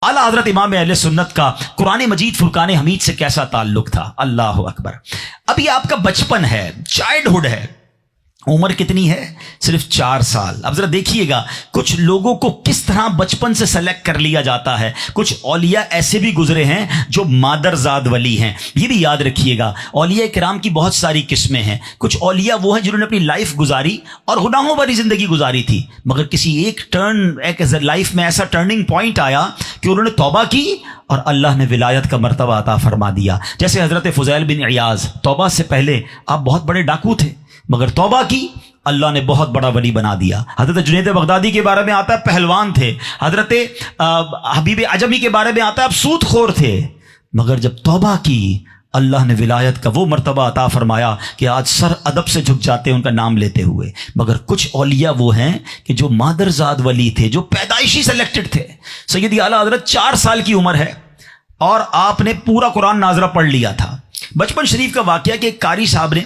आला हजरत इमाम अहले सुन्नत का कुरान मजीद फुरकान हमीद से कैसा ताल्लुक था। अल्लाह अकबर। अभी आपका बचपन है, चाइल्डहुड है, उम्र कितनी है? सिर्फ 4 साल। अब जरा देखिएगा कुछ लोगों को किस तरह बचपन से सेलेक्ट कर लिया जाता है। कुछ औलिया ऐसे भी गुजरे हैं जो मादरजाद वली हैं, ये भी याद रखिएगा। औलिया किराम की बहुत सारी किस्में हैं। कुछ औलिया वो हैं जिन्होंने अपनी लाइफ गुजारी और गुनाहों भरी जिंदगी गुजारी थी, मगर किसी एक लाइफ में ऐसा टर्निंग पॉइंट आया कि उन्होंने तौबा की और अल्लाह ने विलायत का मर्तबा अता फरमा दिया। जैसे हजरत फुज़ैल बिन इयाज़, तौबा से पहले आप बहुत बड़े डाकू थे, मगर तौबा की, अल्लाह ने बहुत बड़ा वली बना दिया। हजरत जुनैद बगदादी के बारे में आता है पहलवान थे। हजरत हबीब अजमी के बारे में आता है आप सूदखोर थे, मगर जब तौबा की अल्लाह ने विलायत का वो मर्तबा अता फरमाया कि आज सर अदब से झुक जाते हैं उनका नाम लेते हुए। मगर कुछ औलिया वो हैं कि जो मादरजाद वली थे, जो पैदाइशी सेलेक्टेड थे। सैयदी आला हजरत 4 साल की उम्र है और आपने पूरा कुरान नाजरा पढ़ लिया था। बचपन शरीफ का वाकया कि एक कारी साहब ने,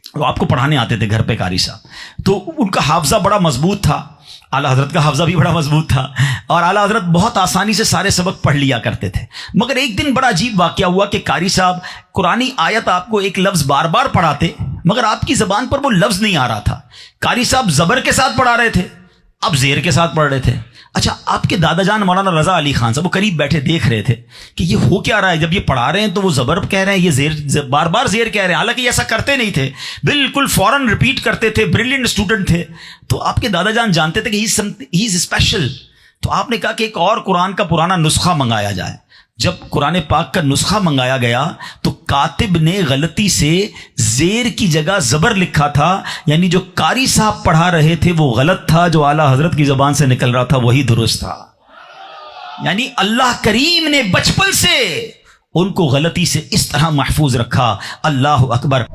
वो आपको पढ़ाने आते थे घर पे कारी साहब, तो उनका हाफजा बड़ा मजबूत था। आला हजरत का हाफजा भी बड़ा मजबूत था और आला हजरत बहुत आसानी से सारे सबक पढ़ लिया करते थे। मगर एक दिन बड़ा अजीब वाकया हुआ कि कारी साहब कुरानी आयत आपको एक लफ्ज बार बार पढ़ाते, मगर आपकी जबान पर वो लफ्ज नहीं आ रहा था। कारी साहब जबर के साथ पढ़ा रहे थे, आप जेर के साथ पढ़ रहे थे। अच्छा, आपके दादा जान मौलाना रजा अली खान साहब वो करीब बैठे देख रहे थे कि ये हो क्या रहा है। जब ये पढ़ा रहे हैं तो वो जबर कह रहे हैं, ये जेर बार बार जेर कह रहे हैं, हालांकि ऐसा करते नहीं थे, बिल्कुल फौरन रिपीट करते थे, ब्रिलियंट स्टूडेंट थे। तो आपके दादा जान जानते थे कि ही इज स्पेशल। तो आपने कहा कि एक और कुरान का पुराना नुस्खा मंगाया जाए। जब कुरान पाक का नुस्खा मंगाया गया तो कातिब ने गलती से जेर की जगह जबर लिखा था, यानी जो कारी साहब पढ़ा रहे थे वो गलत था, जो आला हजरत की जबान से निकल रहा था वही दुरुस्त था। यानी अल्लाह करीम ने बचपन से उनको गलती से इस तरह महफूज रखा। अल्लाह अकबर।